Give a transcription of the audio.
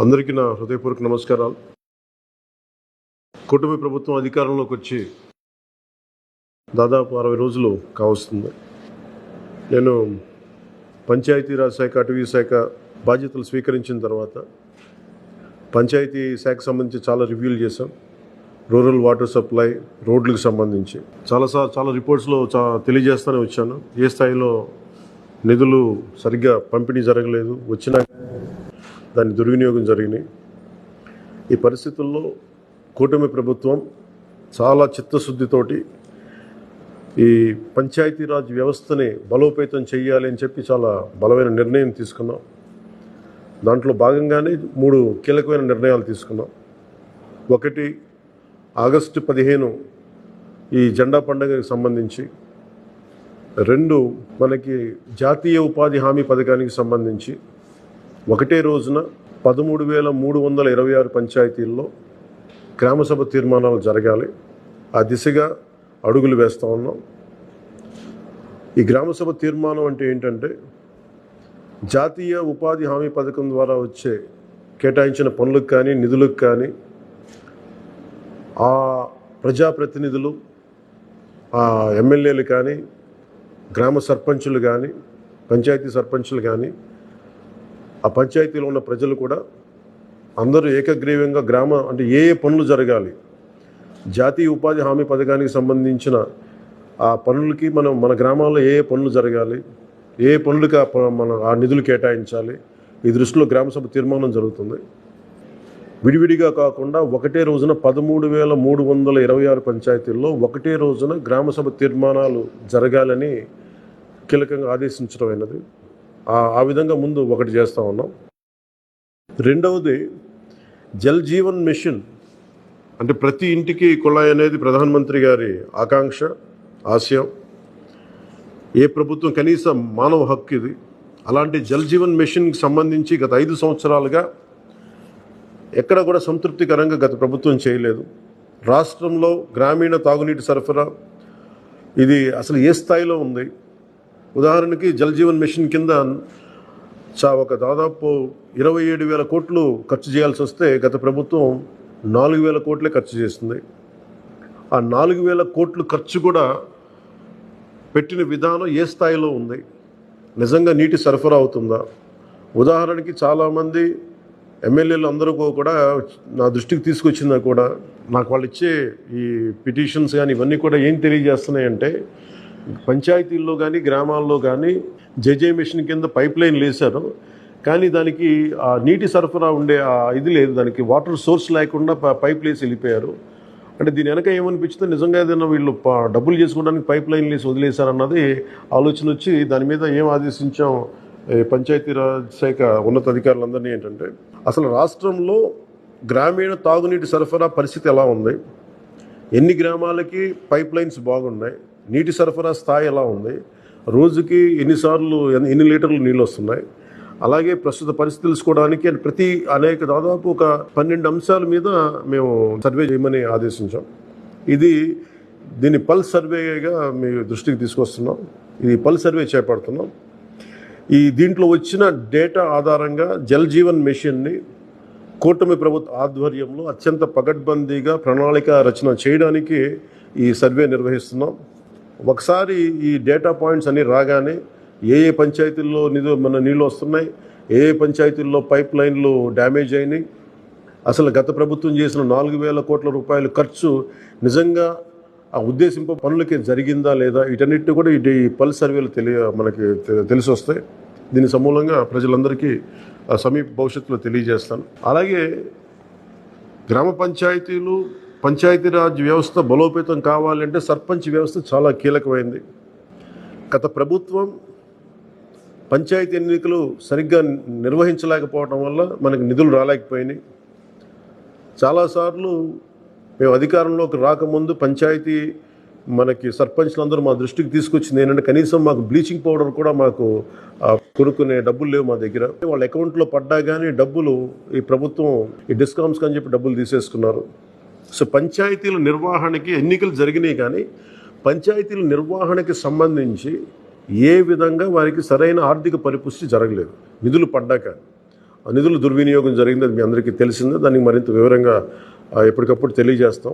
అందరికీ నా హృదయపూర్వక నమస్కారాలు. కూటమి ప్రభుత్వం అధికారంలోకి వచ్చి దాదాపు 60 రోజులు కావస్తుంది. నేను పంచాయతీరాజ్ శాఖ, అటవీ శాఖ బాధ్యతలు స్వీకరించిన తర్వాత పంచాయతీ శాఖకు సంబంధించి చాలా రివ్యూలు చేశాం. రూరల్ వాటర్ సప్లై, రోడ్లకు సంబంధించి చాలా రిపోర్ట్స్లో తెలియజేస్తూనే వచ్చాను. ఏ స్థాయిలో నిధులు సరిగ్గా పంపిణీ జరగలేదు, వచ్చినా దాని దుర్వినియోగం జరిగినాయి. ఈ పరిస్థితుల్లో కూటమి ప్రభుత్వం చాలా చిత్తశుద్ధితోటి ఈ పంచాయతీరాజ్ వ్యవస్థని బలోపేతం చేయాలి అని చెప్పి చాలా బలమైన నిర్ణయం తీసుకున్నాం. దాంట్లో భాగంగానే 3 కీలకమైన నిర్ణయాలు తీసుకున్నాం. ఒకటి, ఆగస్టు 15 ఈ జెండా పండుగకి సంబంధించి. 2, మనకి జాతీయ ఉపాధి హామీ పథకానికి సంబంధించి ఒకటే రోజున 13,326 పంచాయతీల్లో గ్రామసభ తీర్మానాలు జరగాలి. ఆ దిశగా అడుగులు వేస్తూ ఉన్నాం. ఈ గ్రామసభ తీర్మానం అంటే ఏంటంటే, జాతీయ ఉపాధి హామీ పథకం ద్వారా వచ్చే కేటాయించిన పనులకు కానీ నిధులకు కానీ ఆ ప్రజాప్రతినిధులు, ఆ ఎమ్మెల్యేలు కానీ, గ్రామ సర్పంచులు కానీ, పంచాయతీ సర్పంచులు కానీ, ఆ పంచాయతీలో ఉన్న ప్రజలు కూడా అందరూ ఏకగ్రీవంగా అంటే ఏ పనులు జరగాలి, జాతీయ ఉపాధి హామీ పథకానికి సంబంధించిన ఆ పనులకి మన గ్రామాల్లో ఏ పనులు జరగాలి, ఏ పనులకి ఆ నిధులు కేటాయించాలి, ఈ దృష్టిలో గ్రామసభ తీర్మానం జరుగుతుంది. విడివిడిగా కాకుండా ఒకటే రోజున 13,326 పంచాయతీల్లో ఒకటే రోజున గ్రామసభ తీర్మానాలు జరగాలని కీలకంగా ఆదేశించడం అయినది. ఆ విధంగా ముందు ఒకటి చేస్తూ ఉన్నాం. రెండవది, జల్ జీవన్ మిషన్. అంటే ప్రతి ఇంటికి కుళాయి అనేది ప్రధానమంత్రి గారి ఆకాంక్ష, ఆశయం. ఏ ప్రభుత్వం కనీసం మానవ హక్కు ఇది. అలాంటి జల్ జీవన్ మిషన్కి సంబంధించి గత 5 సంవత్సరాలుగా ఎక్కడ కూడా సంతృప్తికరంగా గత ప్రభుత్వం చేయలేదు. రాష్ట్రంలో గ్రామీణ తాగునీటి సరఫరా ఇది అసలు ఏ స్థాయిలో ఉంది? ఉదాహరణకి జల్ జీవన్ మిషన్ కింద ఒక దాదాపు 27,000 కోట్లు ఖర్చు చేయాల్సి వస్తే గత ప్రభుత్వం 4,000 కోట్లే ఖర్చు చేస్తుంది. ఆ 4,000 కోట్లు ఖర్చు కూడా పెట్టిన విధానం ఏ స్థాయిలో ఉంది? నిజంగా నీటి సరఫరా అవుతుందా? ఉదాహరణకి చాలామంది ఎమ్మెల్యేలు అందరూ కూడా నా దృష్టికి తీసుకొచ్చిందా కూడా నాకు వాళ్ళు ఇచ్చే ఈ పిటిషన్స్ కానీ ఇవన్నీ కూడా ఏం తెలియజేస్తున్నాయంటే, పంచాయతీల్లో కానీ గ్రామాల్లో కానీ జేజే మిషన్ కింద పైప్ లైన్లు వేశారు, కానీ దానికి ఆ నీటి సరఫరా ఉండే ఇది లేదు, దానికి వాటర్ సోర్స్ లేకుండా పైప్ వేసి వెళ్ళిపోయారు. అంటే దీని వెనక ఏమనిపించిందో, నిజంగా ఏదైనా వీళ్ళు డబ్బులు చేసుకోవడానికి పైప్ లైన్లు వేసి వదిలేశారన్నది ఆలోచన వచ్చి దాని మీద ఏం ఆదేశించాం పంచాయతీరాజ్ శాఖ ఉన్నతాధికారులందరినీ ఏంటంటే, అసలు రాష్ట్రంలో గ్రామీణ తాగునీటి సరఫరా పరిస్థితి ఎలా ఉంది, ఎన్ని గ్రామాలకి పైప్ లైన్స్ బాగున్నాయి, నీటి సరఫరా స్థాయి ఎలా ఉంది, రోజుకి ఎన్ని లీటర్లు నీళ్ళు వస్తున్నాయి, అలాగే ప్రస్తుత పరిస్థితి తెలుసుకోవడానికి దాదాపు ఒక 12 అంశాల మీద మేము సర్వే చేయమని ఆదేశించాం. దీన్ని పల్స్ సర్వేగా మీ దృష్టికి తీసుకొస్తున్నాం. ఇది పల్స్ సర్వే చేపడుతున్నాం. దీంట్లో వచ్చిన డేటా ఆధారంగా జల్ జీవన్ మిషన్ని కూటమి ప్రభుత్వ ఆధ్వర్యంలో అత్యంత పకడ్బందీగా ప్రణాళిక రచన చేయడానికి ఈ సర్వే నిర్వహిస్తున్నాం. ఒకసారి ఈ డేటా పాయింట్స్ అన్నీ రాగానే ఏ పంచాయతీల్లో నీళ్ళు వస్తున్నాయి, ఏ పంచాయతీల్లో పైప్ లైన్లు డ్యామేజ్ అయినాయి, అసలు గత ప్రభుత్వం చేసిన 4,000 కోట్ల రూపాయలు ఖర్చు నిజంగా ఆ ఉద్దేశింపు పనులకి జరిగిందా లేదా, వీటన్నిటి కూడా ఈ పల్స్ సర్వేలు మనకి తెలిసి వస్తాయి. దీని సమూలంగా ప్రజలందరికీ సమీప భవిష్యత్తులో తెలియజేస్తాను. అలాగే గ్రామ పంచాయతీలు, పంచాయతీరాజ్ వ్యవస్థ బలోపేతం కావాలంటే సర్పంచ్ వ్యవస్థ చాలా కీలకమైంది. గత ప్రభుత్వం పంచాయతీ ఎన్నికలు సరిగ్గా నిర్వహించలేకపోవడం వల్ల మనకి నిధులు రాలేకపోయినాయి. చాలాసార్లు మేము అధికారంలోకి రాకముందు పంచాయతీ మనకి సర్పంచ్లందరూ మా దృష్టికి తీసుకొచ్చింది ఏంటంటే, కనీసం మాకు బ్లీచింగ్ పౌడర్ కూడా మాకు కొనుక్కునే డబ్బులు లేవు మా దగ్గర. వాళ్ళ అకౌంట్లో పడ్డా కానీ డబ్బులు ఈ ప్రభుత్వం ఈ డిస్కౌంట్స్ అని చెప్పి డబ్బులు తీసేసుకున్నారు. సో పంచాయతీల నిర్వహణకి ఎన్నికలు జరిగినాయి, కానీ పంచాయతీల నిర్వహణకి సంబంధించి ఏ విధంగా వారికి సరైన ఆర్థిక పరిపుష్టి జరగలేదు నిధులు పడ్డాక. నిధుల దుర్వినియోగం జరిగింది, అది మీ అందరికీ తెలిసిందే. దానికి మరింత వివరంగా ఎప్పటికప్పుడు తెలియజేస్తాం.